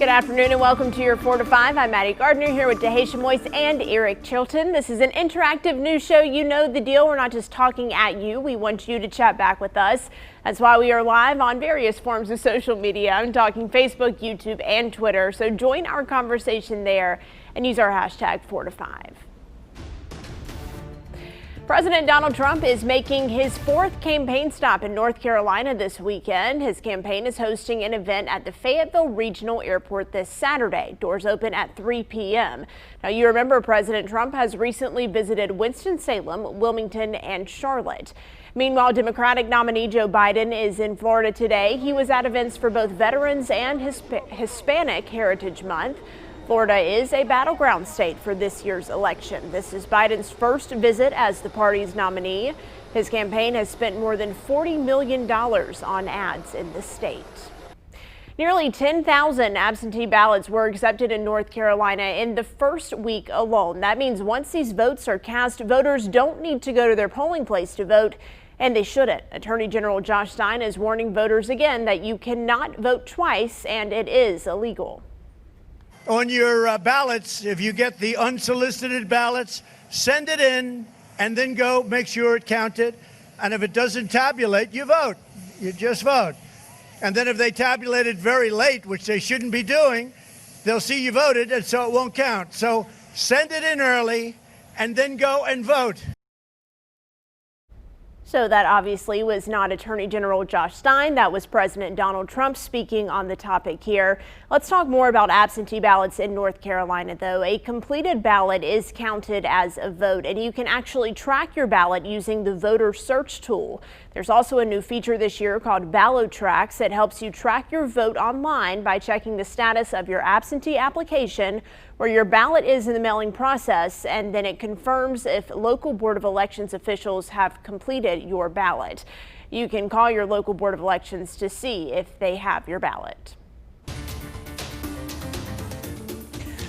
Good afternoon and welcome to your 4 to 5. I'm Maddie Gardner here with Dehaisha Moise and Eric Chilton. This is an interactive news show. You know the deal. We're not just talking at you. We want you to chat back with us. That's why we are live on various forms of social media. I'm talking Facebook, YouTube, and Twitter. So join our conversation there and use our hashtag 4 to 5. President Donald Trump is making his fourth campaign stop in North Carolina this weekend. His campaign is hosting an event at the Fayetteville Regional Airport this Saturday. Doors open at 3 p.m. Now, you remember President Trump has recently visited Winston-Salem, Wilmington, and Charlotte. Meanwhile, Democratic nominee Joe Biden is in Florida today. He was at events for both Veterans and Hispanic Heritage Month. Florida is a battleground state for this year's election. This is Biden's first visit as the party's nominee. His campaign has spent more than $40 million on ads in the state. Nearly 10,000 absentee ballots were accepted in North Carolina in the first week alone. That means once these votes are cast, voters don't need to go to their polling place to vote, and they shouldn't. Attorney General Josh Stein is warning voters again that you cannot vote twice, and it is illegal. On your ballots, if you get the unsolicited ballots, send it in and then go make sure it counted. And if it doesn't tabulate, you vote. You just vote. And then if they tabulate it very late, which they shouldn't be doing, they'll see you voted and so it won't count. So send it in early and then go and vote. So that obviously was not Attorney General Josh Stein. That was President Donald Trump speaking on the topic here. Let's talk more about absentee ballots in North Carolina, though. A completed ballot is counted as a vote, and you can actually track your ballot using the voter search tool. There's also a new feature this year called Ballotracks that helps you track your vote online by checking the status of your absentee application, where your ballot is in the mailing process, and then it confirms if local Board of Elections officials have completed your ballot. You can call your local Board of Elections to see if they have your ballot.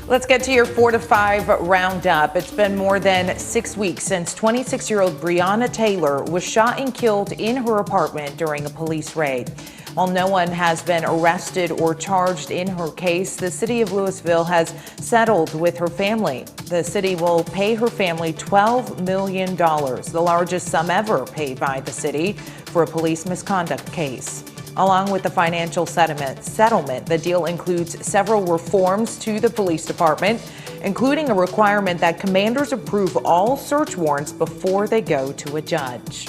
Let's get to your 4 to 5 roundup. It's been more than 6 weeks since 26-year-old Breonna Taylor was shot and killed in her apartment during a police raid. While no one has been arrested or charged in her case, the city of Louisville has settled with her family. The city will pay her family $12 million, the largest sum ever paid by the city for a police misconduct case. Along with the financial settlement, the deal includes several reforms to the police department, including a requirement that commanders approve all search warrants before they go to a judge.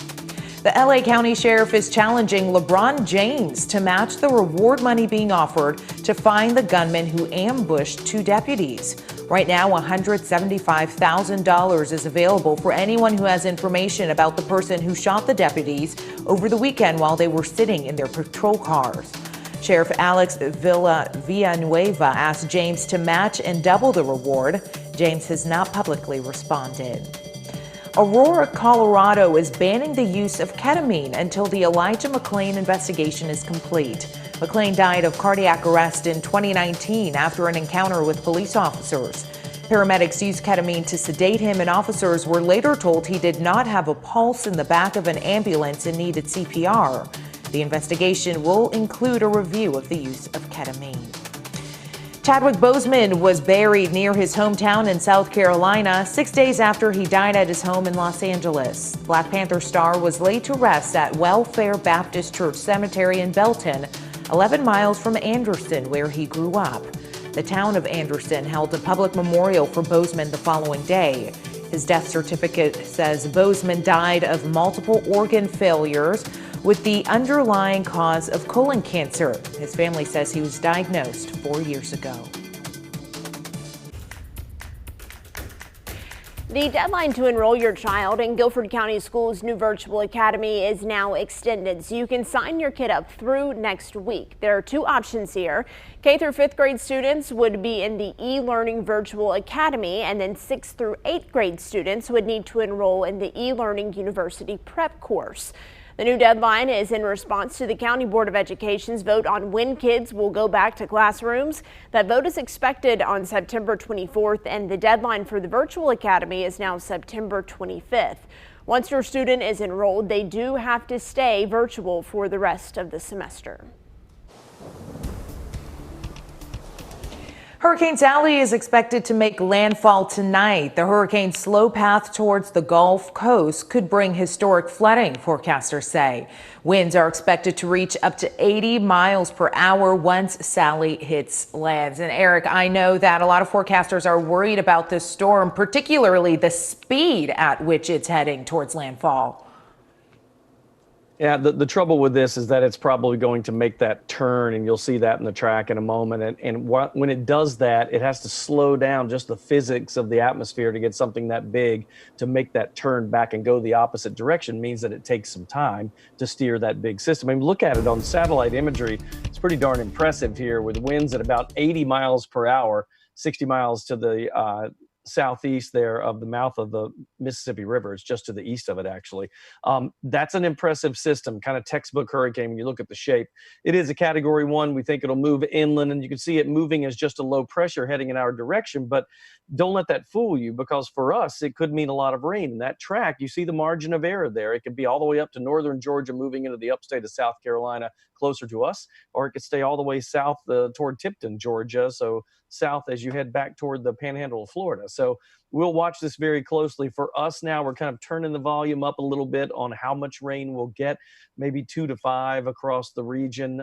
The LA County Sheriff is challenging LeBron James to match the reward money being offered to find the gunman who ambushed 2 deputies. Right now, $175,000 is available for anyone who has information about the person who shot the deputies over the weekend while they were sitting in their patrol cars. Sheriff Alex Villanueva asked James to match and double the reward. James has not publicly responded. Aurora, Colorado is banning the use of ketamine until the Elijah McClain investigation is complete. McClain died of cardiac arrest in 2019 after an encounter with police officers. Paramedics used ketamine to sedate him, and officers were later told he did not have a pulse in the back of an ambulance and needed CPR. The investigation will include a review of the use of ketamine. Chadwick Boseman was buried near his hometown in South Carolina 6 days after he died at his home in Los Angeles. Black Panther star was laid to rest at Welfare Baptist Church Cemetery in Belton, 11 miles from Anderson, where he grew up. The town of Anderson held a public memorial for Boseman the following day. His death certificate says Boseman died of multiple organ failures with the underlying cause of colon cancer. His family says he was diagnosed 4 years ago. The deadline to enroll your child in Guilford County Schools' new virtual academy is now extended, so you can sign your kid up through next week. There are 2 options here. K through 5th grade students would be in the e-learning virtual academy, and then 6th through 8th grade students would need to enroll in the e-learning university prep course. The new deadline is in response to the County Board of Education's vote on when kids will go back to classrooms. That vote is expected on September 24th, and the deadline for the virtual academy is now September 25th. Once your student is enrolled, they do have to stay virtual for the rest of the semester. Hurricane Sally is expected to make landfall tonight. The hurricane's slow path towards the Gulf Coast could bring historic flooding, forecasters say. Winds are expected to reach up to 80 miles per hour once Sally hits lands. And Eric, I know that a lot of forecasters are worried about this storm, particularly the speed at which it's heading towards landfall. Yeah, the trouble with this is that it's probably going to make that turn, and you'll see that in the track in a moment. And when it does that, it has to slow down just the physics of the atmosphere to get something that big to make that turn back and go the opposite direction. Means that it takes some time to steer that big system. I mean, look at it on satellite imagery. It's pretty darn impressive here with winds at about 80 miles per hour, 60 miles to the southeast there of the mouth of the Mississippi River. It's just to the east of it, actually. That's an impressive system, kind of textbook hurricane when you look at the shape. It is a Category 1. We think it'll move inland, and you can see it moving as just a low pressure heading in our direction. But don't let that fool you, because for us, it could mean a lot of rain. In that track, you see the margin of error there. It could be all the way up to northern Georgia, moving into the upstate of South Carolina, closer to us, or it could stay all the way south toward Tipton, Georgia, so south as you head back toward the panhandle of Florida. So we'll watch this very closely. For us now, we're kind of turning the volume up a little bit on how much rain we'll get, maybe 2 to 5 across the region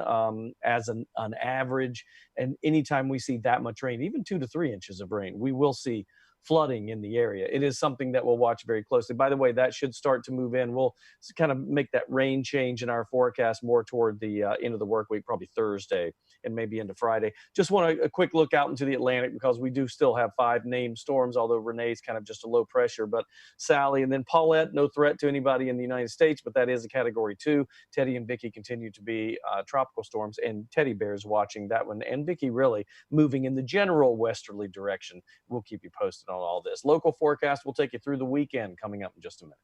as an average. And anytime we see that much rain, even 2 to 3 inches of rain, we will see flooding in the area. It is something that we'll watch very closely. By the way, that should start to move in. We'll kind of make that rain change in our forecast more toward the end of the work week, probably Thursday and maybe into Friday. Just want a quick look out into the Atlantic, because we do still have 5 named storms, although Renee's kind of just a low pressure. But Sally and then Paulette, no threat to anybody in the United States, but that is a Category 2. Teddy and Vicky continue to be tropical storms, and Teddy Bear's watching that one, and Vicky really moving in the general westerly direction. We'll keep you posted on all this. Local forecast will take you through the weekend coming up in just a minute.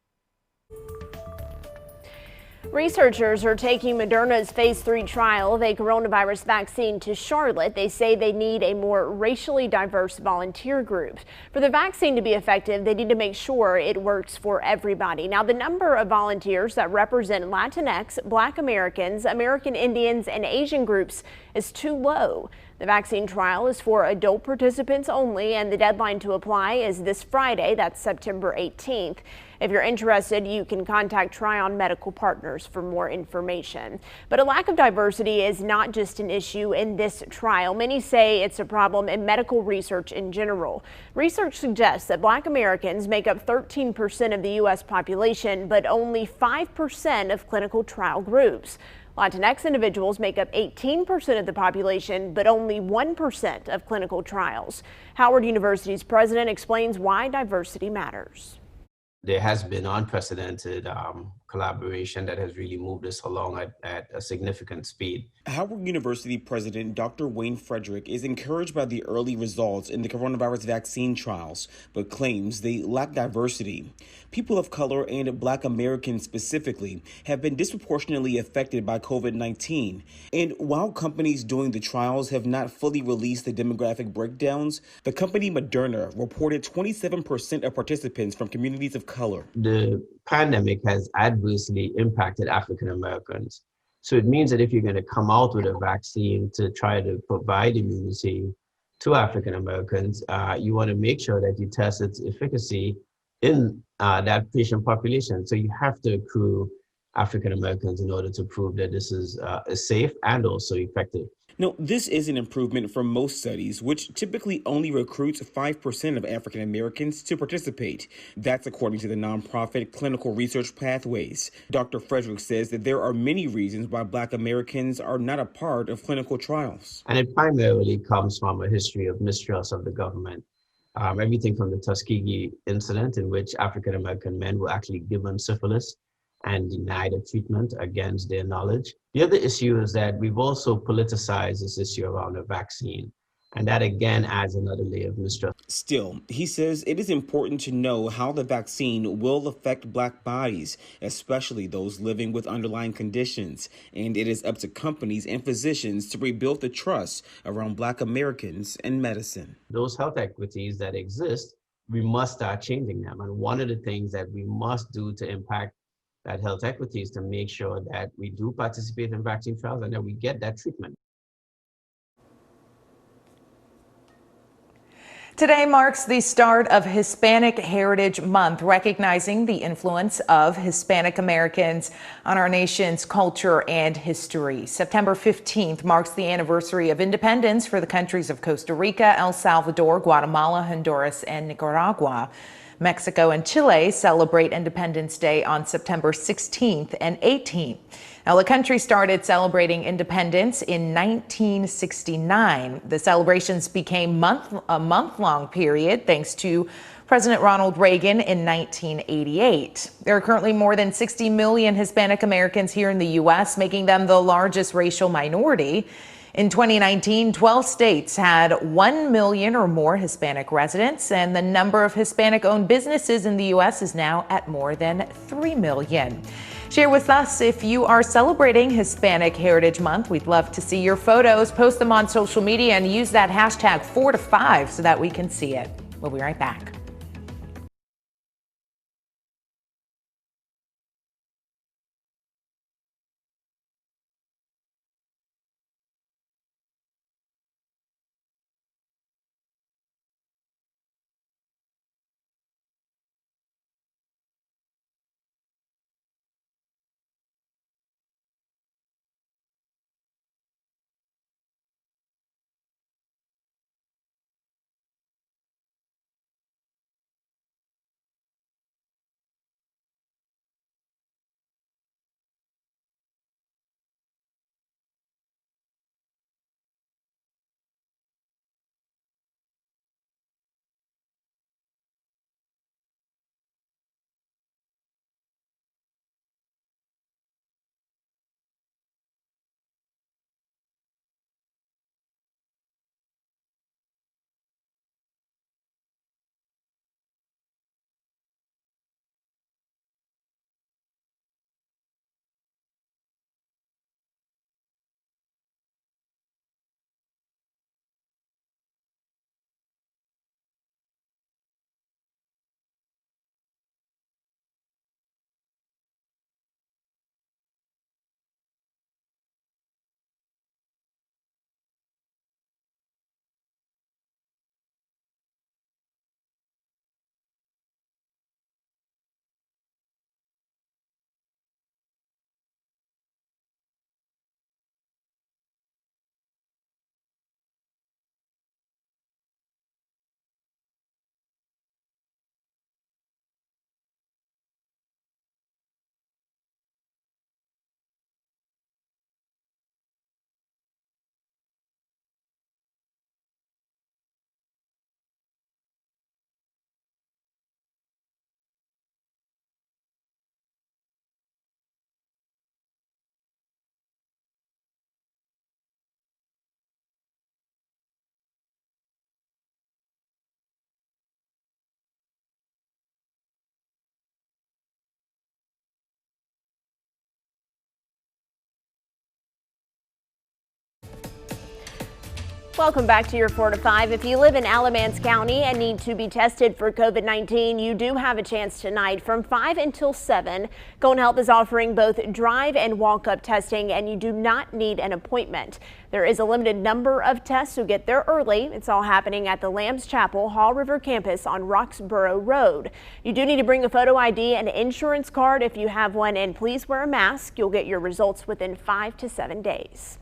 Researchers are taking Moderna's phase 3 trial of a coronavirus vaccine to Charlotte. They say they need a more racially diverse volunteer group. For the vaccine to be effective, they need to make sure it works for everybody. Now, the number of volunteers that represent Latinx, Black Americans, American Indians, and Asian groups is too low. The vaccine trial is for adult participants only, and the deadline to apply is this Friday. That's September 18th. If you're interested, you can contact Tryon Medical Partners for more information. But a lack of diversity is not just an issue in this trial. Many say it's a problem in medical research in general. Research suggests that Black Americans make up 13% of the U.S. population, but only 5% of clinical trial groups. Latinx individuals make up 18% of the population, but only 1% of clinical trials. Howard University's president explains why diversity matters. There has been unprecedented collaboration that has really moved us along at a significant speed. Howard University President Dr. Wayne Frederick is encouraged by the early results in the coronavirus vaccine trials, but claims they lack diversity. People of color and Black Americans specifically have been disproportionately affected by COVID-19. And while companies doing the trials have not fully released the demographic breakdowns, the company Moderna reported 27% of participants from communities of color. The pandemic has adversely impacted African Americans. So it means that if you're going to come out with a vaccine to try to provide immunity to African Americans, you want to make sure that you test its efficacy in that patient population. So you have to accrue African Americans in order to prove that this is safe and also effective. Now, this is an improvement from most studies, which typically only recruits 5% of African Americans to participate. That's according to the nonprofit Clinical Research Pathways. Dr. Frederick says that there are many reasons why Black Americans are not a part of clinical trials. And it primarily comes from a history of mistrust of the government. Everything from the Tuskegee incident, in which African American men were actually given syphilis and denied a treatment against their knowledge. The other issue is that we've also politicized this issue around a vaccine. And that again adds another layer of mistrust. Still, he says it is important to know how the vaccine will affect Black bodies, especially those living with underlying conditions. And it is up to companies and physicians to rebuild the trust around Black Americans and medicine. Those health equities that exist, we must start changing them. And one of the things that we must do to impact that health equity is to make sure that we do participate in vaccine trials and that we get that treatment. Today marks the start of Hispanic Heritage Month, recognizing the influence of Hispanic Americans on our nation's culture and history. September 15th marks the anniversary of independence for the countries of Costa Rica, El Salvador, Guatemala, Honduras, and Nicaragua. Mexico and Chile celebrate Independence Day on September 16th and 18th. Now, the country started celebrating independence in 1969. The celebrations became a month-long period thanks to President Ronald Reagan in 1988. There are currently more than 60 million Hispanic Americans here in the U.S., making them the largest racial minority. In 2019, 12 states had 1 million or more Hispanic residents, and the number of Hispanic-owned businesses in the U.S. is now at more than 3 million. Share with us if you are celebrating Hispanic Heritage Month. We'd love to see your photos. Post them on social media and use that hashtag 4to5 so that we can see it. We'll be right back. Welcome back to your 4 to 5. If you live in Alamance County and need to be tested for COVID-19, you do have a chance tonight from 5 until 7. Go and Help is offering both drive and walk-up testing, and you do not need an appointment. There is a limited number of tests, so get there early. It's all happening at the Lamb's Chapel Haw River campus on Roxborough Road. You do need to bring a photo ID and insurance card if you have one, and please wear a mask. You'll get your results within 5 to 7 days.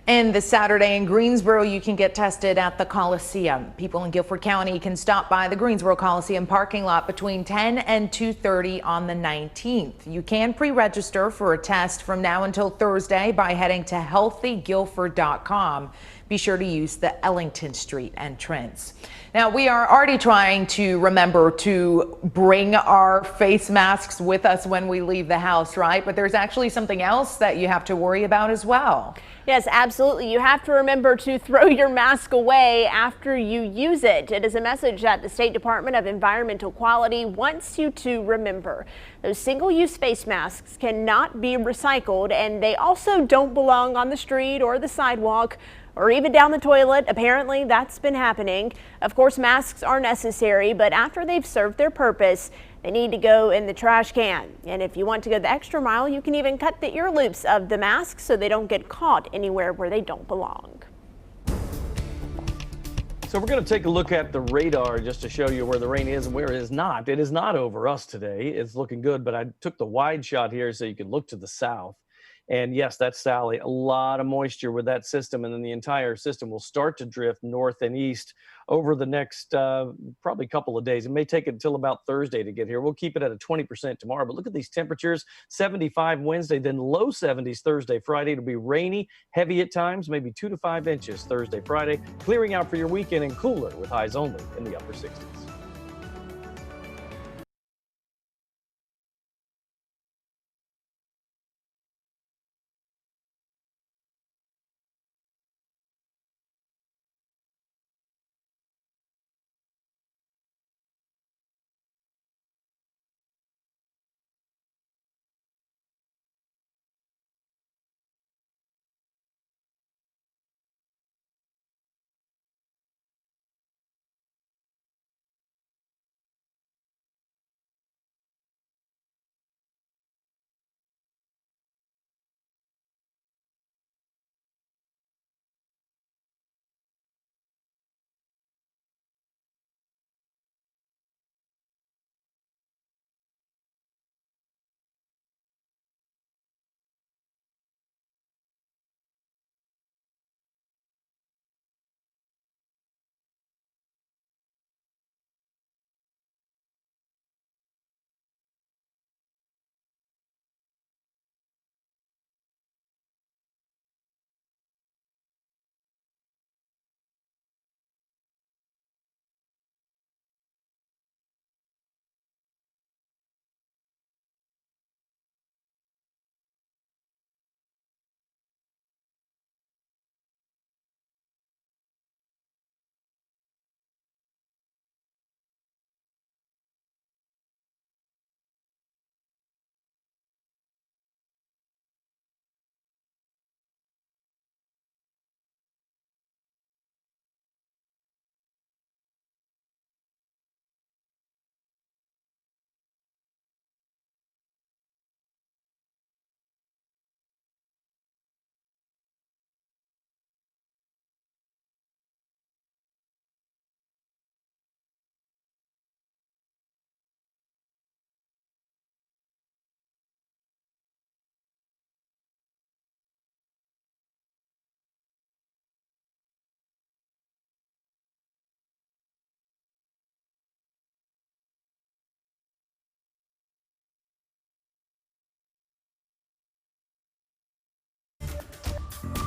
And this Saturday in Greensboro, you can get tested at the Coliseum. People in Guilford County can stop by the Greensboro Coliseum parking lot between 10 and 2:30 on the 19th. You can pre-register for a test from now until Thursday by heading to healthyguilford.com. Be sure to use the Ellington Street entrance. Now, we are already trying to remember to bring our face masks with us when we leave the house, right? But there's actually something else that you have to worry about as well. Yes, absolutely. You have to remember to throw your mask away after you use it. It is a message that the State Department of Environmental Quality wants you to remember. Those single-use face masks cannot be recycled, and they also don't belong on the street or the sidewalk or even down the toilet. Apparently, that's been happening. Of course, masks are necessary, but after they've served their purpose, they need to go in the trash can. And if you want to go the extra mile, you can even cut the ear loops of the mask so they don't get caught anywhere where they don't belong. So we're going to take a look at the radar just to show you where the rain is and where it is not. It is not over us today. It's looking good, but I took the wide shot here so you could look to the south. And yes, that's Sally. A lot of moisture with that system, and then the entire system will start to drift north and east over the next probably couple of days. It may take it until about Thursday to get here. We'll keep it at a 20% tomorrow, but look at these temperatures. 75 Wednesday, then low 70s Thursday, Friday. It'll be rainy, heavy at times, maybe 2 to 5 inches Thursday, Friday. Clearing out for your weekend and cooler with highs only in the upper 60s.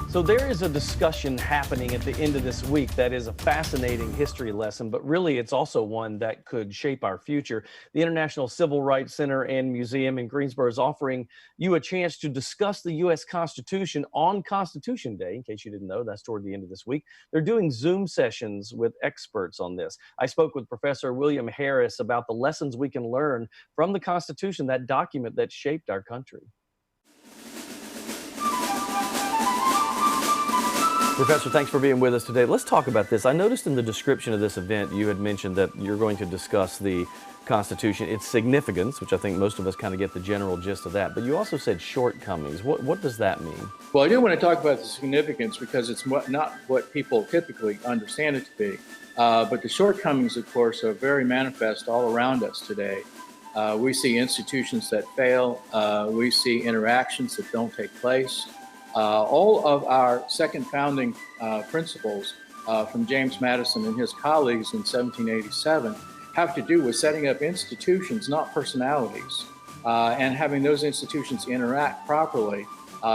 So there is a discussion happening at the end of this week that is a fascinating history lesson, but really it's also one that could shape our future. The International Civil Rights Center and Museum in Greensboro is offering you a chance to discuss the U.S. Constitution on Constitution Day. In case you didn't know, that's toward the end of this week. They're doing Zoom sessions with experts on this. I spoke with Professor William Harris about the lessons we can learn from the Constitution, that document that shaped our country. Professor, thanks for being with us today. Let's talk about this. I noticed in the description of this event, you had mentioned that you're going to discuss the Constitution, its significance, which I think most of us kind of get the general gist of that, but you also said shortcomings. What does that mean? Well, I do want to talk about the significance because it's not what people typically understand it to be. But the shortcomings, of course, are very manifest all around us today. We see institutions that fail. We see interactions that don't take place. All of our second founding principles from James Madison and his colleagues in 1787 have to do with setting up institutions, not personalities, and having those institutions interact properly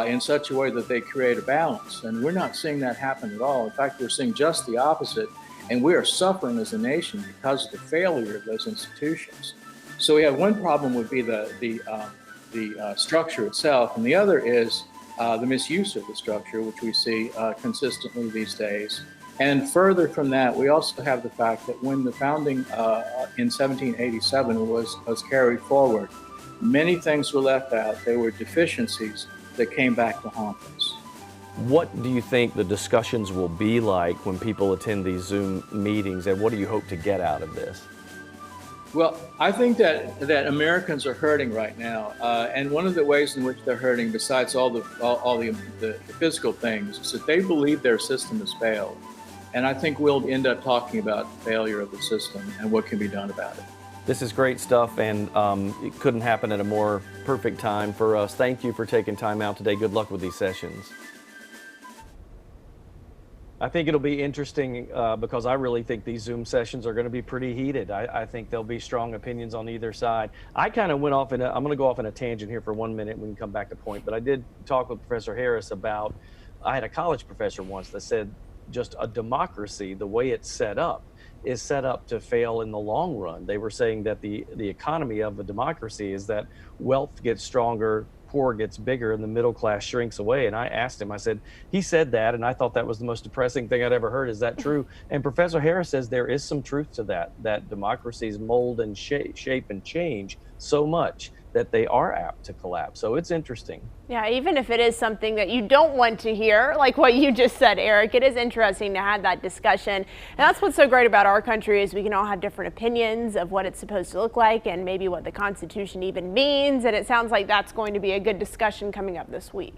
in such a way that they create a balance. And we're not seeing that happen at all. In fact, we're seeing just the opposite, and we are suffering as a nation because of the failure of those institutions. So we have one problem would be the structure itself, and the other is the misuse of the structure, which we see consistently these days. And further from that, we also have the fact that when the founding in 1787 was carried forward, many things were left out. There were deficiencies that came back to haunt us. What do you think the discussions will be like when people attend these Zoom meetings, and what do you hope to get out of this? Well, I think that Americans are hurting right now, and one of the ways in which they're hurting, besides all the physical things, is that they believe their system has failed. And I think we'll end up talking about the failure of the system and what can be done about it. This is great stuff, and it couldn't happen at a more perfect time for us. Thank you for taking time out today. Good luck with these sessions. I think it'll be interesting because I really think these Zoom sessions are going to be pretty heated. I think there'll be strong opinions on either side. I kind of went off I'm going to go off in a tangent here for 1 minute. We can come back to point, but I did talk with Professor Harris about, I had a college professor once that said just a democracy, the way it's set up, is set up to fail in the long run. They were saying that the economy of a democracy is that wealth gets stronger, poor gets bigger, and the middle class shrinks away. And I asked him, I said, he said that, and I thought that was the most depressing thing I'd ever heard. Is that true? And Professor Harris says there is some truth to that democracies mold and shape and change so much that they are apt to collapse. So it's interesting. Yeah, even if it is something that you don't want to hear, like what you just said, Eric, it is interesting to have that discussion. And that's what's so great about our country is we can all have different opinions of what it's supposed to look like and maybe what the Constitution even means. And it sounds like that's going to be a good discussion coming up this week.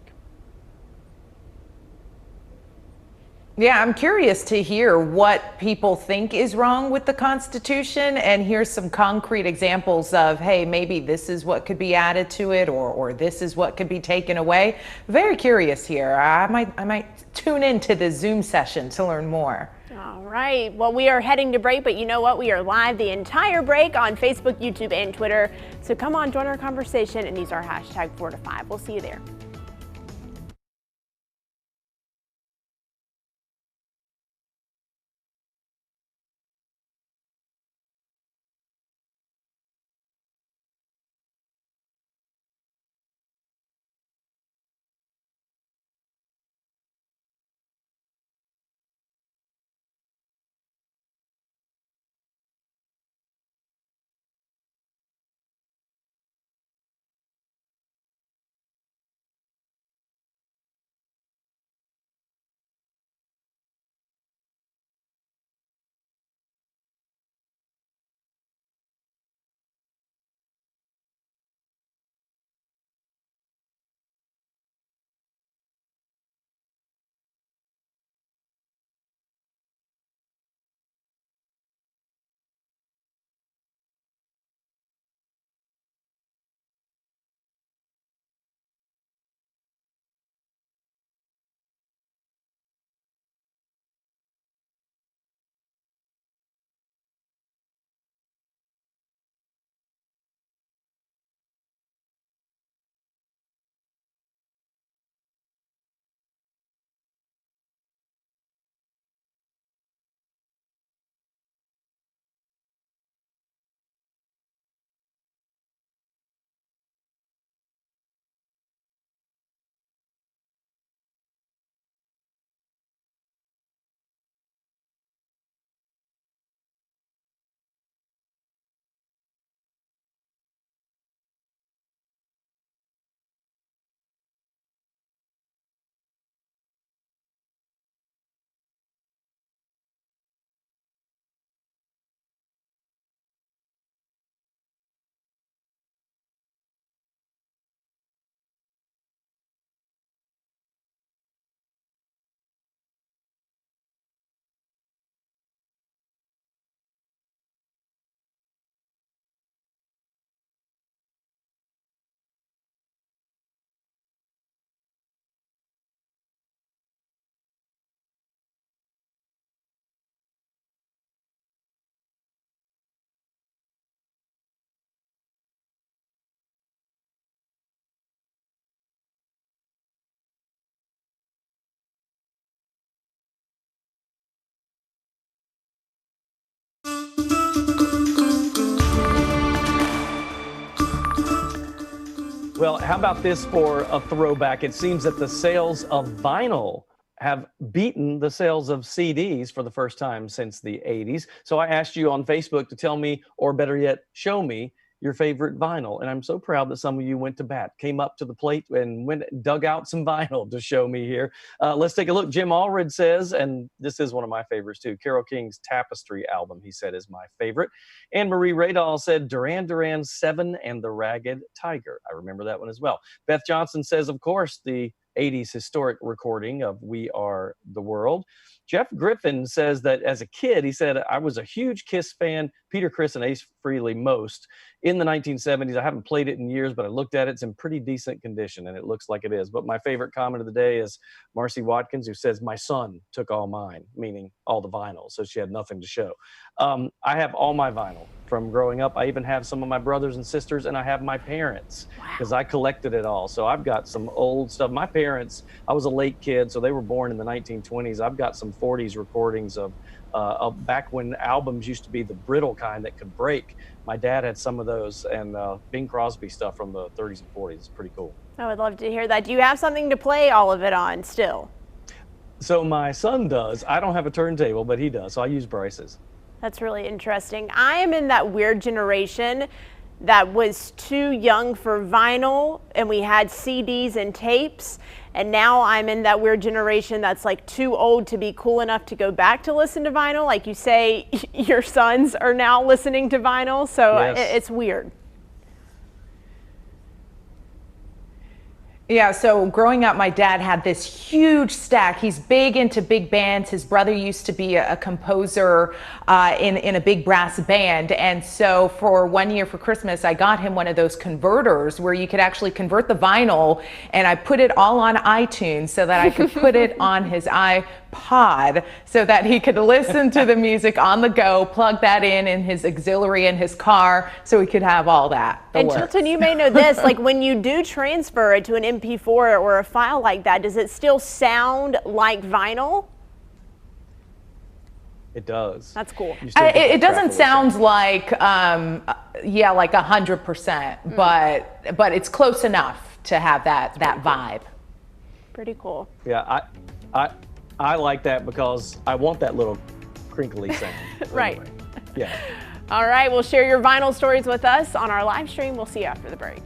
Yeah, I'm curious to hear what people think is wrong with the Constitution, and here's some concrete examples of, hey, maybe this is what could be added to it, or this is what could be taken away. Very curious here. I might tune into the Zoom session to learn more. All right. Well, we are heading to break, but you know what? We are live the entire break on Facebook, YouTube, and Twitter. So come on, join our conversation and use our hashtag 4 to 5. We'll see you there. Well, how about this for a throwback? It seems that the sales of vinyl have beaten the sales of CDs for the first time since the 80s. So I asked you on Facebook to tell me, or better yet, show me your favorite vinyl. And I'm so proud that some of you went to bat, came up to the plate and dug out some vinyl to show me here. Let's take a look. Jim Allred says, and this is one of my favorites too, Carole King's Tapestry album, he said, is my favorite. Anne Marie Radall said Duran Duran's 7 and the Ragged Tiger. I remember that one as well. Beth Johnson says, of course, the 80s historic recording of We Are the World. Jeff Griffin says that as a kid, he said, I was a huge Kiss fan, Peter Criss and Ace Frehley most, in the 1970s. I haven't played it in years, but I looked at it. It's in pretty decent condition, and it looks like it is. But my favorite comment of the day is Marcy Watkins, who says, my son took all mine, meaning all the vinyl, so she had nothing to show. I have all my vinyl from growing up. I even have some of my brothers and sisters, and I have my parents, because I collected it all. So I've got some old stuff. My parents, I was a late kid, so they were born in the 1920s. I've got some 40s recordings of back when albums used to be the brittle kind that could break. My dad had some of those, and Bing Crosby stuff from the 30s and 40s. It's pretty cool. I would love to hear that. Do you have something to play all of it on still? So my son does. I don't have a turntable, but he does. So I use Bryce's. That's really interesting. I am in that weird generation that was too young for vinyl, and we had CDs and tapes. And now I'm in that weird generation that's like too old to be cool enough to go back to listen to vinyl. Like you say, your sons are now listening to vinyl, so Yes. It's weird. Yeah, so growing up, my dad had this huge stack. He's big into big bands. His brother used to be a composer in a big brass band. And so for 1 year for Christmas, I got him one of those converters where you could actually convert the vinyl, and I put it all on iTunes so that I could put it on his iPod so that he could listen to the music on the go, plug that in his auxiliary in his car, so he could have all that. And Chilton, you may know this, like when you do transfer it to an MP4 or a file like that, does it still sound like vinyl? It does. That's cool. It doesn't sound like, yeah, like 100%, but it's close enough to have that vibe. Pretty cool. Yeah, I like that because I want that little crinkly sound. Right. Anyway, yeah. All right, well, share your vinyl stories with us on our live stream. We'll see you after the break.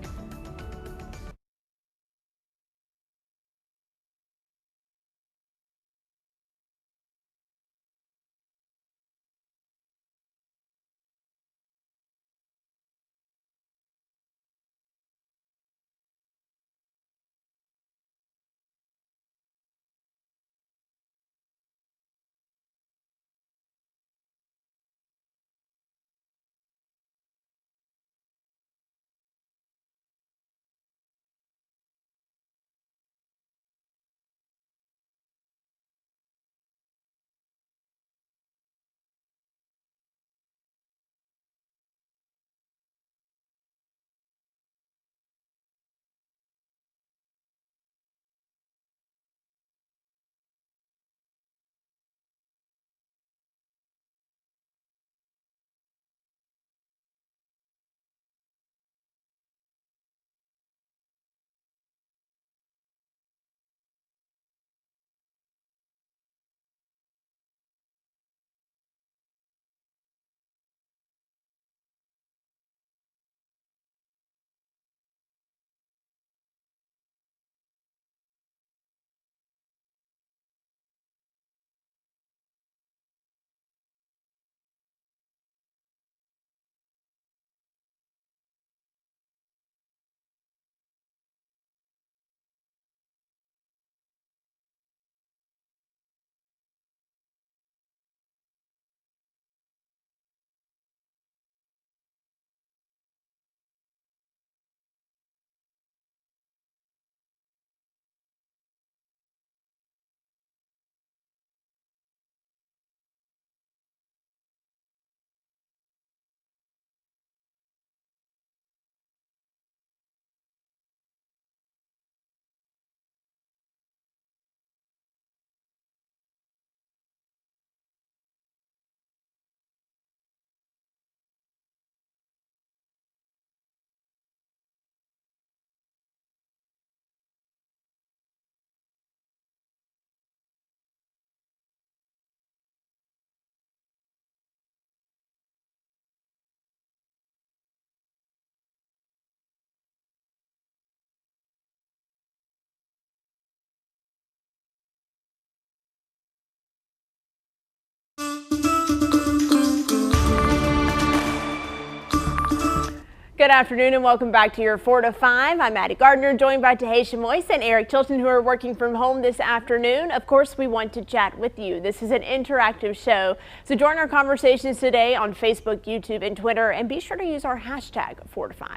Good afternoon and welcome back to your 4 to 5. I'm Maddie Gardner, joined by Tahisha Moise and Eric Chilton, who are working from home this afternoon. Of course, we want to chat with you. This is an interactive show, so join our conversations today on Facebook, YouTube, and Twitter, and be sure to use our hashtag 4 to 5.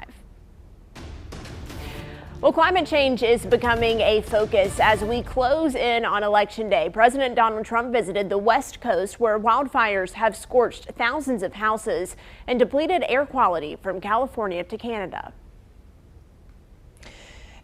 Well, climate change is becoming a focus as we close in on Election Day. President Donald Trump visited the West Coast, where wildfires have scorched thousands of houses and depleted air quality from California to Canada.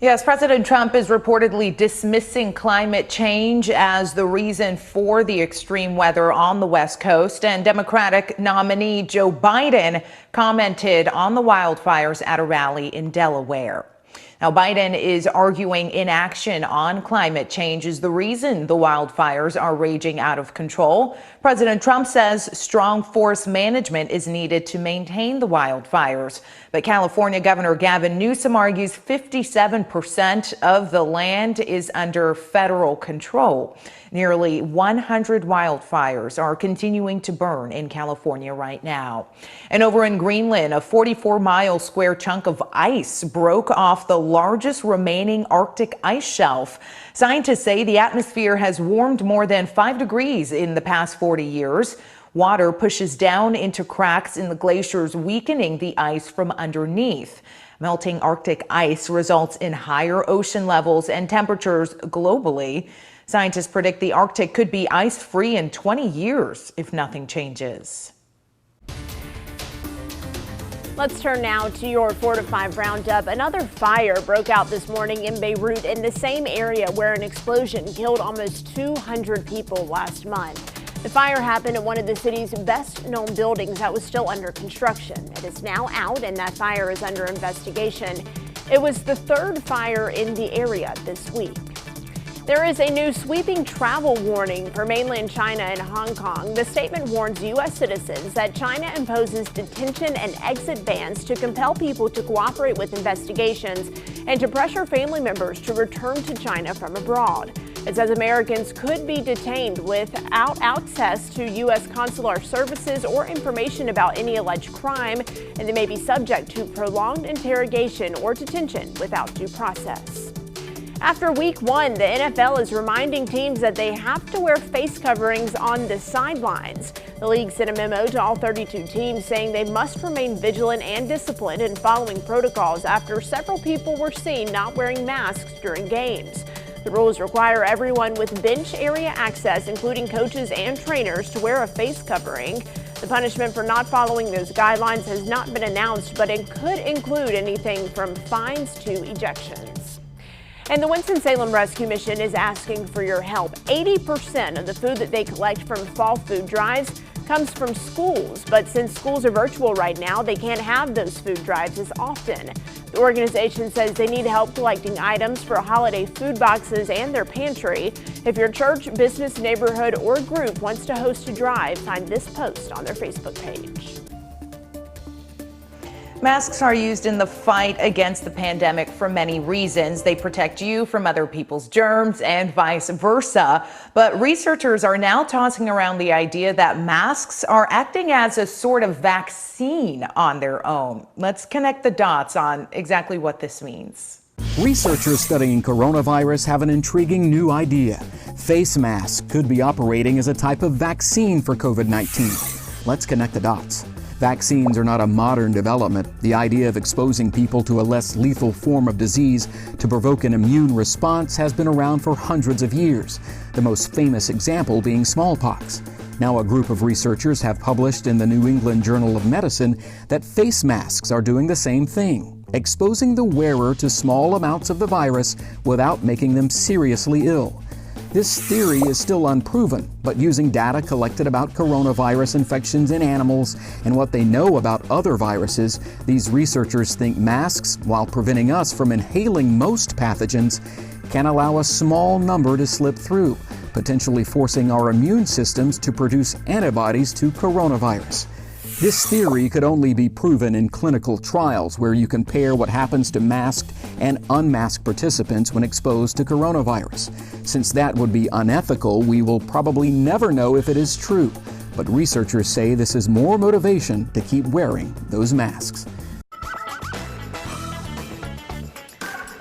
Yes, President Trump is reportedly dismissing climate change as the reason for the extreme weather on the West Coast. And Democratic nominee Joe Biden commented on the wildfires at a rally in Delaware. Now, Biden is arguing inaction on climate change is the reason the wildfires are raging out of control. President Trump says strong forest management is needed to maintain the wildfires. But California Governor Gavin Newsom argues 57% of the land is under federal control. Nearly 100 wildfires are continuing to burn in California right now. And over in Greenland, a 44-mile square chunk of ice broke off the largest remaining Arctic ice shelf. Scientists say the atmosphere has warmed more than 5 degrees in the past 40 years. Water pushes down into cracks in the glaciers, weakening the ice from underneath. Melting Arctic ice results in higher ocean levels and temperatures globally. Scientists predict the Arctic could be ice-free in 20 years if nothing changes. Let's turn now to your 4 to 5 roundup. Another fire broke out this morning in Beirut, in the same area where an explosion killed almost 200 people last month. The fire happened at one of the city's best-known buildings that was still under construction. It is now out, and that fire is under investigation. It was the third fire in the area this week. There is a new sweeping travel warning for mainland China and Hong Kong. The statement warns U.S. citizens that China imposes detention and exit bans to compel people to cooperate with investigations and to pressure family members to return to China from abroad. It says Americans could be detained without access to U.S. consular services or information about any alleged crime, and they may be subject to prolonged interrogation or detention without due process. After week 1, the NFL is reminding teams that they have to wear face coverings on the sidelines. The league sent a memo to all 32 teams saying they must remain vigilant and disciplined in following protocols after several people were seen not wearing masks during games. The rules require everyone with bench area access, including coaches and trainers, to wear a face covering. The punishment for not following those guidelines has not been announced, but it could include anything from fines to ejections. And the Winston-Salem Rescue Mission is asking for your help. 80% of the food that they collect from fall food drives comes from schools, but since schools are virtual right now, they can't have those food drives as often. The organization says they need help collecting items for holiday food boxes and their pantry. If your church, business, neighborhood, or group wants to host a drive, find this post on their Facebook page. Masks are used in the fight against the pandemic for many reasons. They protect you from other people's germs and vice versa. But researchers are now tossing around the idea that masks are acting as a sort of vaccine on their own. Let's connect the dots on exactly what this means. Researchers studying coronavirus have an intriguing new idea. Face masks could be operating as a type of vaccine for COVID-19. Let's connect the dots. Vaccines are not a modern development. The idea of exposing people to a less lethal form of disease to provoke an immune response has been around for hundreds of years, the most famous example being smallpox. Now a group of researchers have published in the New England Journal of Medicine that face masks are doing the same thing, exposing the wearer to small amounts of the virus without making them seriously ill. This theory is still unproven, but using data collected about coronavirus infections in animals and what they know about other viruses, these researchers think masks, while preventing us from inhaling most pathogens, can allow a small number to slip through, potentially forcing our immune systems to produce antibodies to coronavirus. This theory could only be proven in clinical trials where you compare what happens to masked and unmasked participants when exposed to coronavirus. Since that would be unethical, we will probably never know if it is true. But researchers say this is more motivation to keep wearing those masks.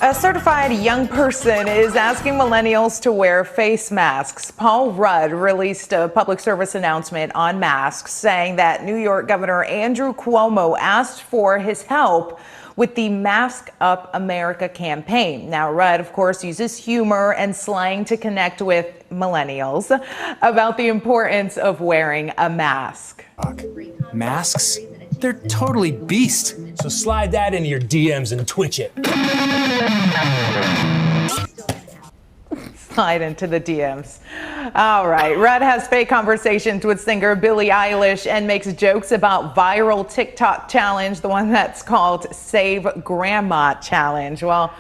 A certified young person is asking millennials to wear face masks. Paul Rudd released a public service announcement on masks saying that New York Governor Andrew Cuomo asked for his help with the Mask Up America campaign. Now, Rudd, of course, uses humor and slang to connect with millennials about the importance of wearing a mask. Masks? They're totally beast. So slide that into your DMs and twitch it. Slide into the DMs. All right. Rudd has fake conversations with singer Billie Eilish and makes jokes about viral TikTok challenge, the one that's called Save Grandma Challenge. Well,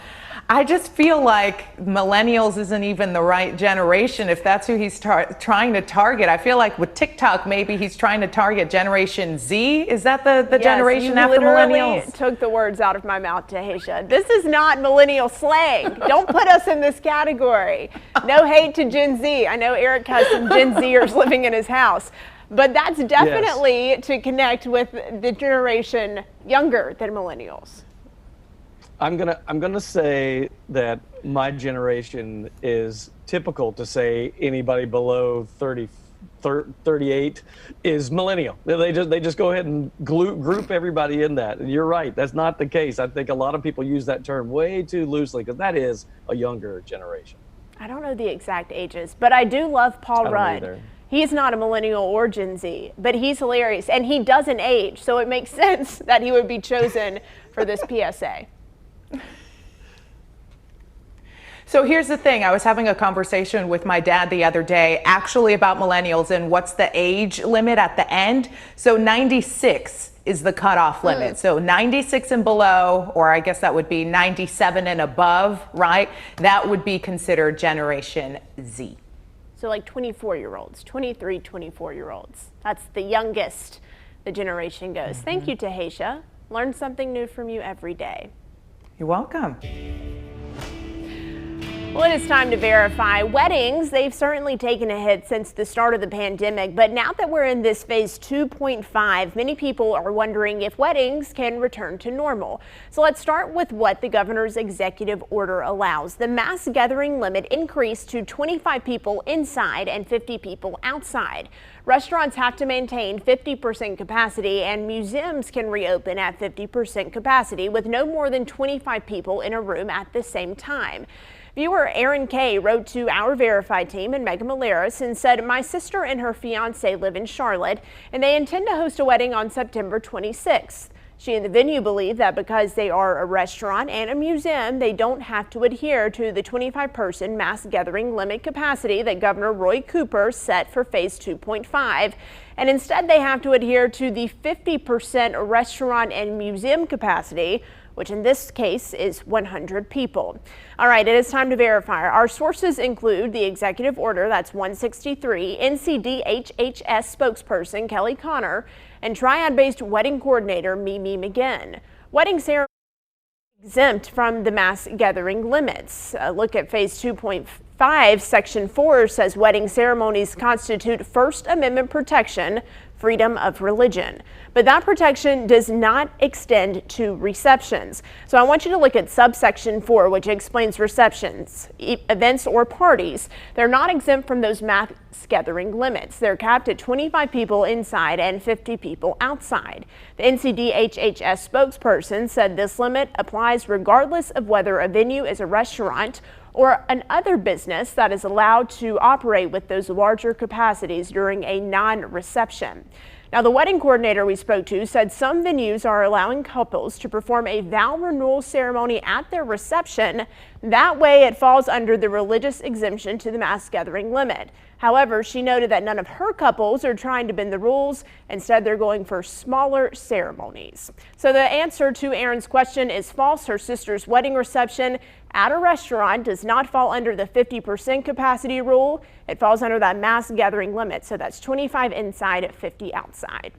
I just feel like millennials isn't even the right generation if that's who he's trying to target. I feel like with TikTok, maybe he's trying to target Generation Z. Is that the generation after millennials? You took the words out of my mouth, Tahisha. This is not millennial slang. Don't put us in this category. No hate to Gen Z. I know Eric has some Gen Zers living in his house. But that's definitely to connect with the generation younger than millennials. I'm gonna say that my generation is typical to say anybody below 38 is millennial. They just go ahead and group everybody in that. And you're right, that's not the case. I think a lot of people use that term way too loosely because that is a younger generation. I don't know the exact ages, but I do love Paul Rudd. Either. He's not a millennial or Gen Z, but he's hilarious and he doesn't age, so it makes sense that he would be chosen for this PSA. So here's the thing. I was having a conversation with my dad the other day actually about millennials and what's the age limit at the end. So 96 is the cutoff limit. So 96 and below, or I guess that would be 97 and above, right? That would be considered Generation Z. So like 24-year-olds, 23, 24-year-olds. That's the youngest the generation goes. Thank you, Tahisha. Learn something new from you every day. You're welcome. Well, it is time to verify. Weddings, they've certainly taken a hit since the start of the pandemic, but now that we're in this phase 2.5, many people are wondering if weddings can return to normal. So let's start with what the governor's executive order allows. The mass gathering limit increased to 25 people inside and 50 people outside. Restaurants have to maintain 50% capacity and museums can reopen at 50% capacity with no more than 25 people in a room at the same time. Viewer Aaron Kay wrote to our Verify team and Megan Maleris and said, "My sister and her fiance live in Charlotte and they intend to host a wedding on September 26th. She and the venue believe that because they are a restaurant and a museum, they don't have to adhere to the 25-person mass gathering limit capacity that Governor Roy Cooper set for phase 2.5. And instead they have to adhere to the 50% restaurant and museum capacity, which in this case is 100 people. All right, it is time to verify. Our sources include the executive order, that's 163, NCDHHS spokesperson Kelly Connor, and Triad-based wedding coordinator Mimi McGinn. Wedding ceremonies exempt from the mass gathering limits. A look at phase 2.5, section 4 says wedding ceremonies constitute First Amendment protection, freedom of religion. But that protection does not extend to receptions. So I want you to look at subsection 4, which explains receptions, events or parties. They're not exempt from those mass gathering limits. They're capped at 25 people inside and 50 people outside. The NCDHHS spokesperson said this limit applies regardless of whether a venue is a restaurant or an other business that is allowed to operate with those larger capacities during a non-reception. Now, the wedding coordinator we spoke to said some venues are allowing couples to perform a vow renewal ceremony at their reception. That way it falls under the religious exemption to the mass gathering limit. However, she noted that none of her couples are trying to bend the rules. Instead, they're going for smaller ceremonies. So the answer to Aaron's question is false. Her sister's wedding reception at a restaurant does not fall under the 50% capacity rule. It falls under that mass gathering limit. So that's 25 inside, 50 outside.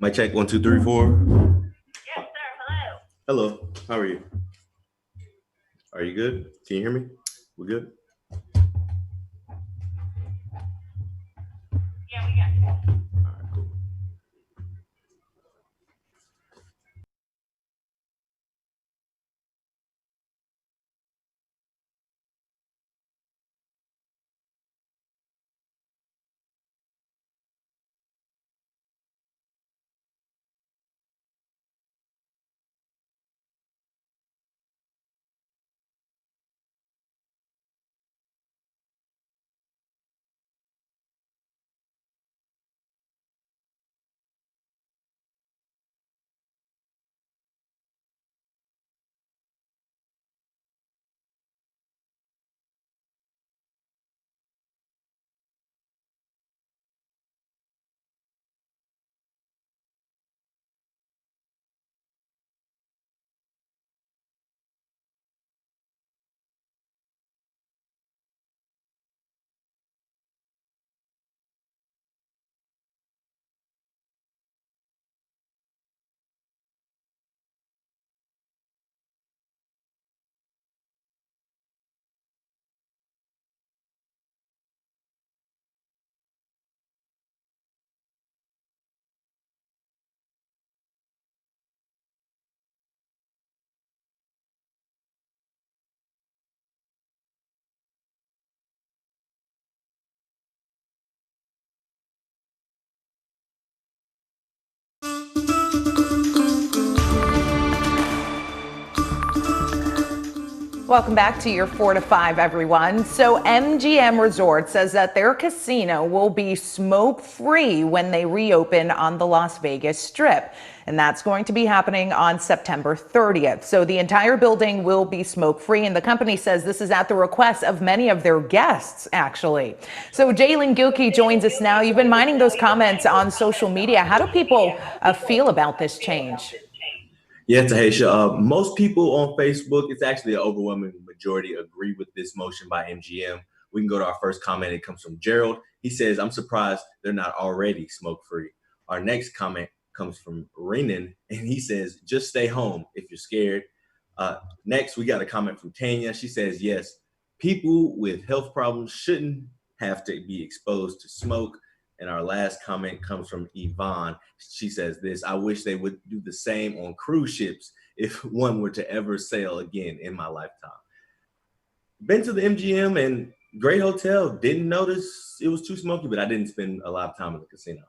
Mic check, 1, 2, 3, 4. Yes, sir. Hello. Hello, how are you? Are you good? Can you hear me? We good? Yeah, we got you. All right, cool. Welcome back to your 4 to 5, everyone. So MGM Resort says that their casino will be smoke-free when they reopen on the Las Vegas Strip. And that's going to be happening on September 30th. So the entire building will be smoke-free. And the company says this is at the request of many of their guests, actually. So Jalen Gilkey joins us now. You've been mining those comments on social media. How do people feel about this change? Yeah, Tahisha, most people on Facebook, it's actually an overwhelming majority agree with this motion by MGM. We can go to our first comment. It comes from Gerald. He says, I'm surprised they're not already smoke-free. Our next comment comes from Renan, and he says, just stay home if you're scared. Next, we got a comment from Tanya. She says, yes, people with health problems shouldn't have to be exposed to smoke. And our last comment comes from Yvonne. She says this, I wish they would do the same on cruise ships if one were to ever sail again in my lifetime. Been to the MGM and great hotel. Didn't notice it was too smoky, but I didn't spend a lot of time in the casino.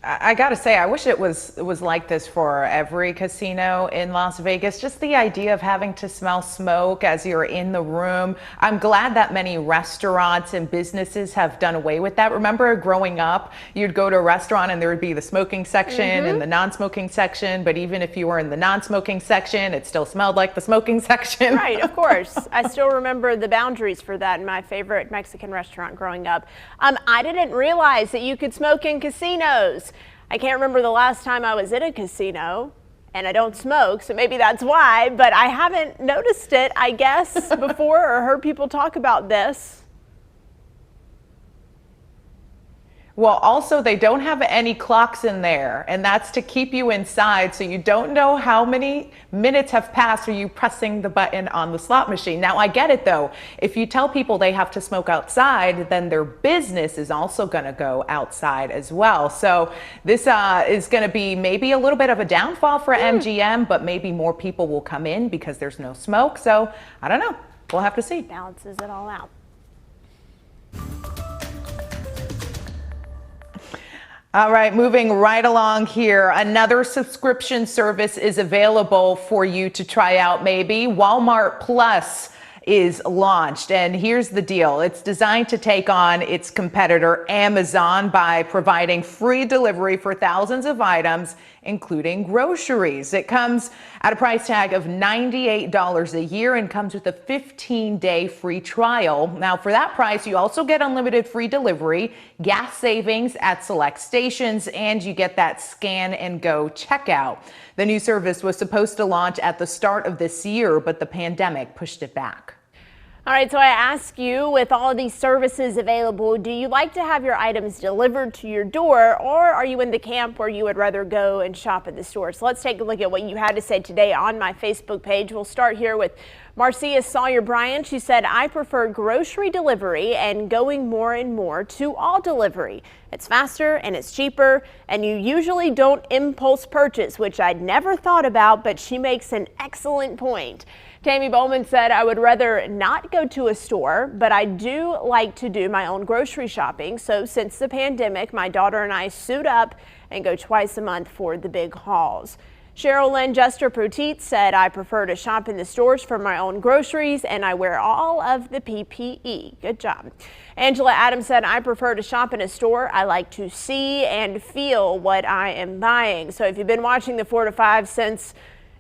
I gotta say, I wish it was like this for every casino in Las Vegas. Just the idea of having to smell smoke as you're in the room. I'm glad that many restaurants and businesses have done away with that. Remember growing up, you'd go to a restaurant and there would be the smoking section and the non-smoking section. But even if you were in the non-smoking section, it still smelled like the smoking section. Right, of course. I still remember the boundaries for that in my favorite Mexican restaurant growing up. I didn't realize that you could smoke in casinos. I can't remember the last time I was in a casino, and I don't smoke, so maybe that's why, but I haven't noticed it, I guess, before or heard people talk about this. Well, also, they don't have any clocks in there, and that's to keep you inside, so you don't know how many minutes have passed for you pressing the button on the slot machine. Now, I get it, though. If you tell people they have to smoke outside, then their business is also going to go outside as well. So this is going to be maybe a little bit of a downfall for MGM, but maybe more people will come in because there's no smoke. So I don't know. We'll have to see. Balances it all out. All right, moving right along here. Another subscription service is available for you to try out maybe. Walmart Plus is launched, and here's the deal. It's designed to take on its competitor Amazon by providing free delivery for thousands of items, including groceries. It comes at a price tag of $98 a year and comes with a 15-day free trial. Now, for that price, you also get unlimited free delivery, gas savings at select stations, and you get that scan and go checkout. The new service was supposed to launch at the start of this year, but the pandemic pushed it back. All right, so I ask you, with all of these services available, do you like to have your items delivered to your door, or are you in the camp where you would rather go and shop at the store? So let's take a look at what you had to say today on my Facebook page. We'll start here with Marcia Sawyer Bryant. She said, I prefer grocery delivery and going more and more to all delivery. It's faster and it's cheaper, and you usually don't impulse purchase, which I'd never thought about, but she makes an excellent point. Tammy Bowman said, I would rather not go to a store, but I do like to do my own grocery shopping. So since the pandemic, my daughter and I suit up and go twice a month for the big hauls. Cheryl Lynn Jester Proteet said, I prefer to shop in the stores for my own groceries, and I wear all of the PPE. Good job. Angela Adams said, I prefer to shop in a store. I like to see and feel what I am buying. So if you've been watching the 4 to 5 since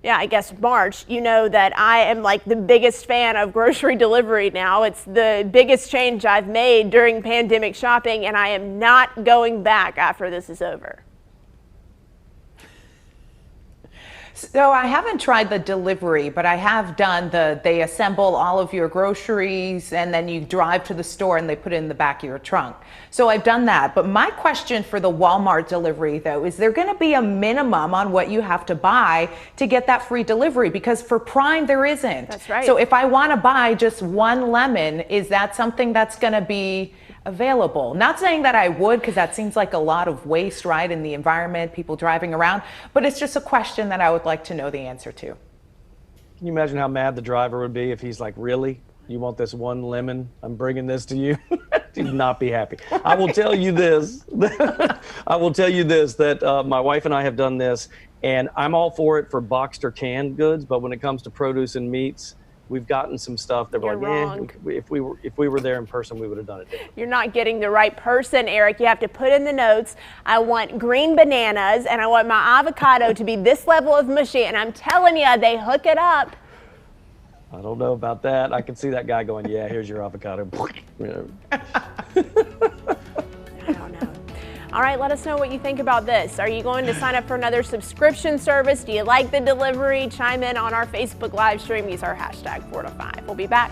I guess March, you know that I am like the biggest fan of grocery delivery now. It's the biggest change I've made during pandemic shopping, and I am not going back after this is over. So I haven't tried the delivery, but I have done they assemble all of your groceries and then you drive to the store and they put it in the back of your trunk. So I've done that. But my question for the Walmart delivery, though, is there going to be a minimum on what you have to buy to get that free delivery? Because for Prime, there isn't. That's right. So if I want to buy just one lemon, is that something that's going to be available? Not saying that I would, because that seems like a lot of waste, right, in the environment, people driving around, but it's just a question that I would like to know the answer to. Can you imagine how mad the driver would be if he's like, really? You want this one lemon? I'm bringing this to you. He'd not be happy. I will tell you this. That my wife and I have done this, and I'm all for it for boxed or canned goods, but when it comes to produce and meats, we've gotten some stuff that we're like, if we were there in person, we would have done it differently. You're not getting the right person, Eric. You have to put in the notes, I want green bananas and I want my avocado to be this level of mushy, and I'm telling you, they hook it up. I don't know about that. I can see that guy going, yeah, here's your avocado. I don't know. All right, let us know what you think about this. Are you going to sign up for another subscription service? Do you like the delivery? Chime in on our Facebook live stream. Use our hashtag 4 to 5. We'll be back.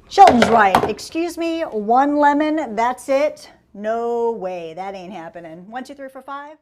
Shelton's right. Excuse me, one lemon, that's it? No way, that ain't happening. 1, 2, 3, 4, 5.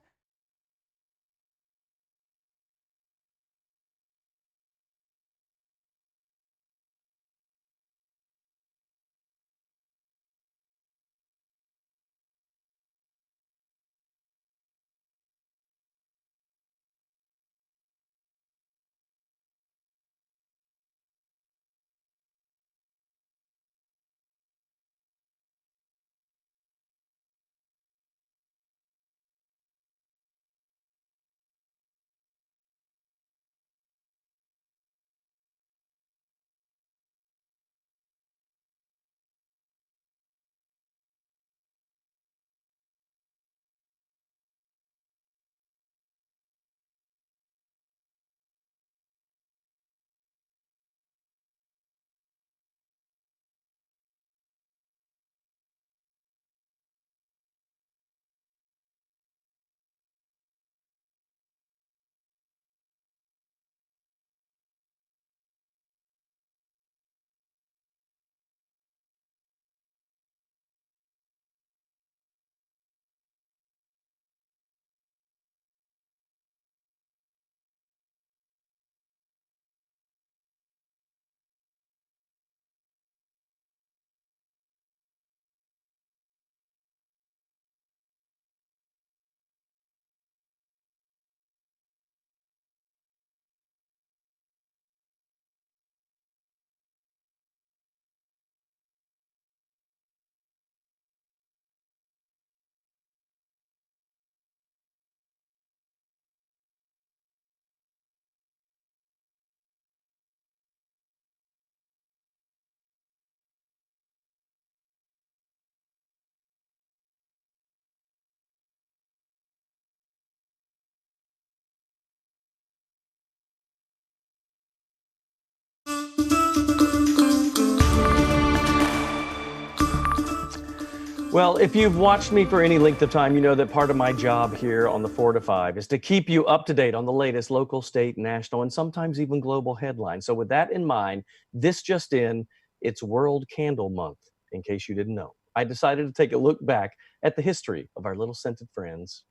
Well, if you've watched me for any length of time, you know that part of my job here on the 4 to 5 is to keep you up to date on the latest local, state, national, and sometimes even global headlines. So, with that in mind, this just in, it's World Candle Month, in case you didn't know. I decided to take a look back at the history of our little scented friends.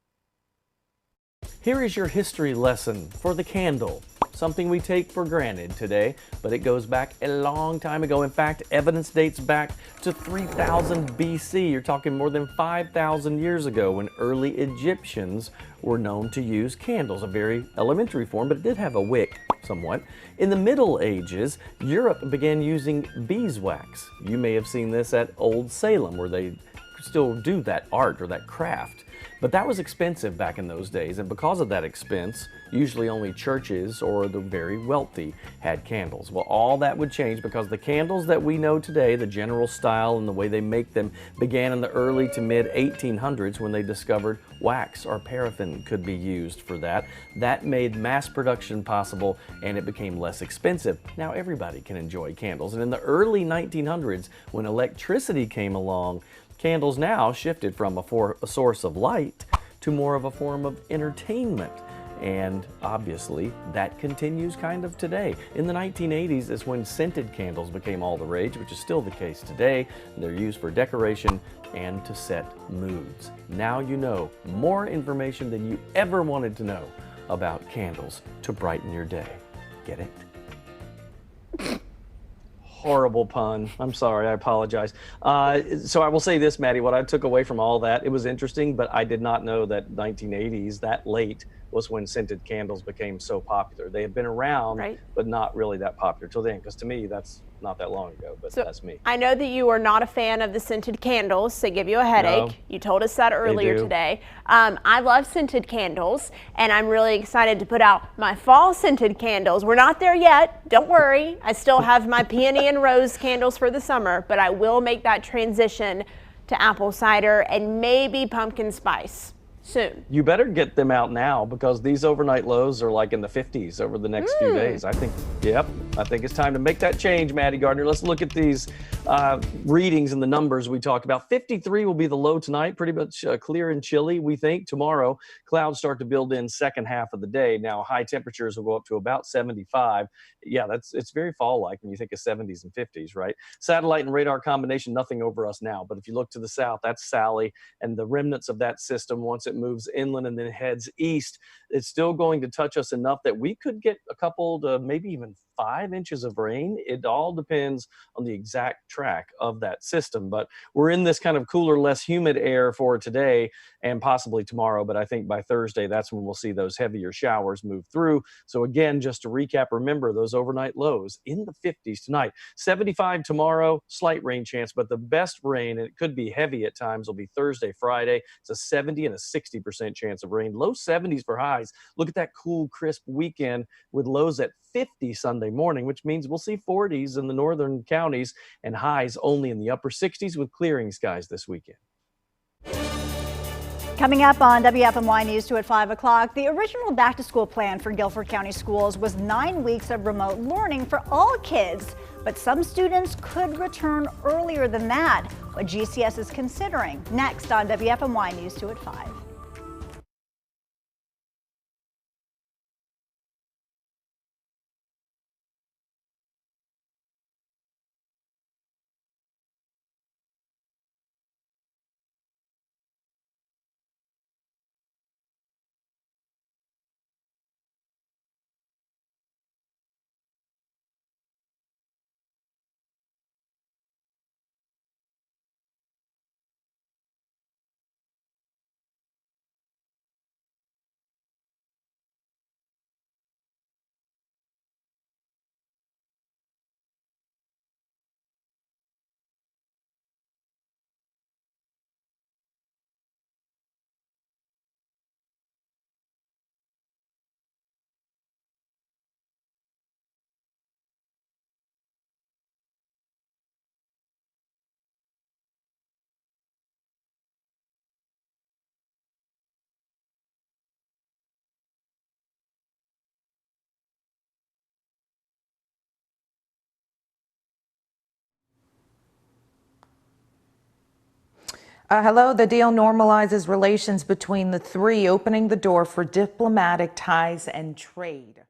Here is your history lesson for the candle. Something we take for granted today, but it goes back a long time ago. In fact, evidence dates back to 3000 BC. You're talking more than 5,000 years ago when early Egyptians were known to use candles, a very elementary form, but it did have a wick somewhat. In the Middle Ages, Europe began using beeswax. You may have seen this at Old Salem, where they still do that art or that craft. But that was expensive back in those days, and because of that expense, usually only churches or the very wealthy had candles. Well, all that would change because the candles that we know today, the general style and the way they make them, began in the early to mid 1800s when they discovered wax or paraffin could be used for that. That made mass production possible and it became less expensive. Now everybody can enjoy candles. And in the early 1900s, when electricity came along, candles now shifted from a source of light to more of a form of entertainment. And obviously, that continues kind of today. In the 1980s is when scented candles became all the rage, which is still the case today. They're used for decoration and to set moods. Now you know more information than you ever wanted to know about candles to brighten your day. Get it? Horrible pun. I'm sorry. I apologize. So I will say this, Maddie, what I took away from all that, it was interesting, but I did not know that 1980s, that late, was when scented candles became so popular. They had been around, Right. but not really that popular till then, because to me, that's not that long ago, but So that's me. I know that you are not a fan of the scented candles. They give you a headache. No, You told us that earlier do. today. I love scented candles, and I'm really excited to put out my fall scented candles. We're not there yet. Don't worry. I still have my peony and rose candles for the summer, but I will make that transition to apple cider and maybe pumpkin spice soon. You better get them out now because these overnight lows are like in the 50s over the next few days. I think it's time to make that change, Maddie Gardner. Let's look at these readings and the numbers we talked about. 53 will be the low tonight, pretty much clear and chilly, we think. Tomorrow, clouds start to build in second half of the day. Now, high temperatures will go up to about 75. Yeah, it's very fall-like when you think of 70s and 50s, right? Satellite and radar combination, nothing over us now. But if you look to the south, that's Sally, and the remnants of that system, once it moves inland and then heads east, it's still going to touch us enough that we could get a couple to maybe even 5 inches of rain. It all depends on the exact track of that system. But we're in this kind of cooler, less humid air for today and possibly tomorrow. But I think by Thursday, that's when we'll see those heavier showers move through. So again, just to recap, remember those overnight lows in the 50s tonight, 75 tomorrow, slight rain chance, but the best rain, and it could be heavy at times, will be Thursday, Friday. It's a 70 and a 60% chance of rain. Low 70s for highs. Look at that cool, crisp weekend with lows at 50 Sunday morning, which means we'll see 40s in the northern counties and highs only in the upper 60s with clearing skies this weekend. Coming up on WFMY News 2 at 5 o'clock, the original back-to-school plan for Guilford County Schools was 9 weeks of remote learning for all kids, but some students could return earlier than that. What GCS is considering next on WFMY News 2 at 5. Hello, the deal normalizes relations between the three, opening the door for diplomatic ties and trade.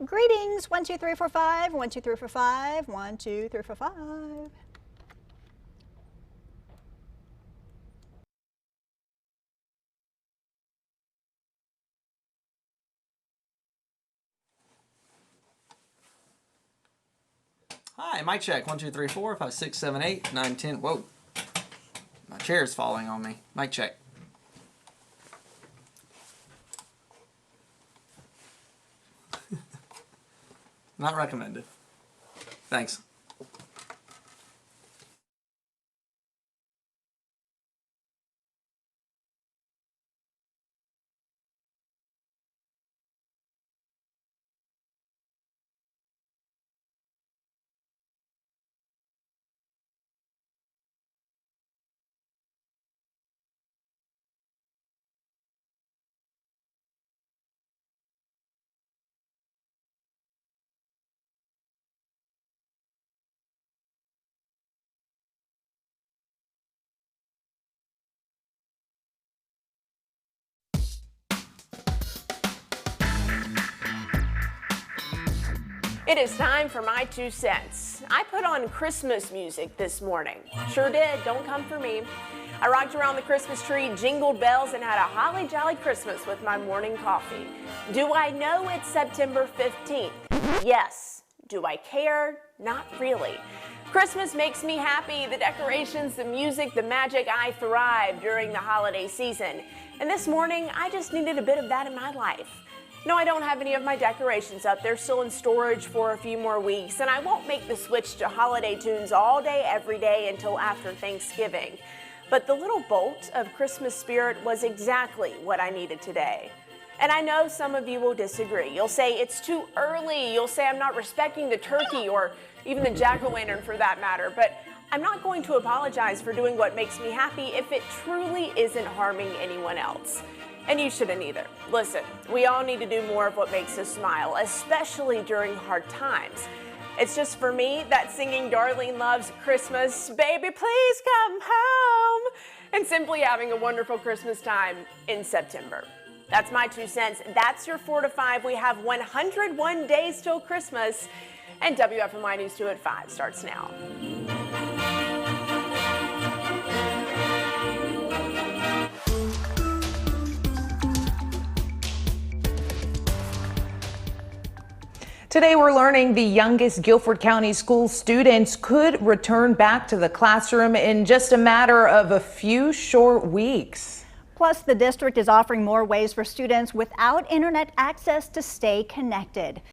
Greetings, 1, 2, 3, 4, 5, 1, 2, 3, 4, 5, 1, 2, 3, 4, 5. Hi, mic check. 1, 2, 3, 4, 5, 6, 7, 8, 9, 10. Whoa. My chair's falling on me. Mic check. Not recommended. Thanks. It is time for my 2 cents. I put on Christmas music this morning. Sure did, don't come for me. I rocked around the Christmas tree, jingled bells, and had a holly jolly Christmas with my morning coffee. Do I know it's September 15th? Yes. Do I care? Not really. Christmas makes me happy. The decorations, the music, the magic. I thrive during the holiday season. And this morning, I just needed a bit of that in my life. No, I don't have any of my decorations up. They're still in storage for a few more weeks, and I won't make the switch to holiday tunes all day, every day until after Thanksgiving. But the little bolt of Christmas spirit was exactly what I needed today. And I know some of you will disagree. You'll say it's too early. You'll say I'm not respecting the turkey or even the jack-o'-lantern for that matter. But I'm not going to apologize for doing what makes me happy if it truly isn't harming anyone else. And you shouldn't either. Listen, we all need to do more of what makes us smile, especially during hard times. It's just for me that singing Darlene Love's Christmas, Baby Please Come Home, and simply having a wonderful Christmas time in September. That's my 2 cents. That's your 4 to 5. We have 101 days till Christmas, and WFMY News 2 at 5 starts now. Today we're learning the youngest Guilford County school students could return back to the classroom in just a matter of a few short weeks. Plus, the district is offering more ways for students without internet access to stay connected.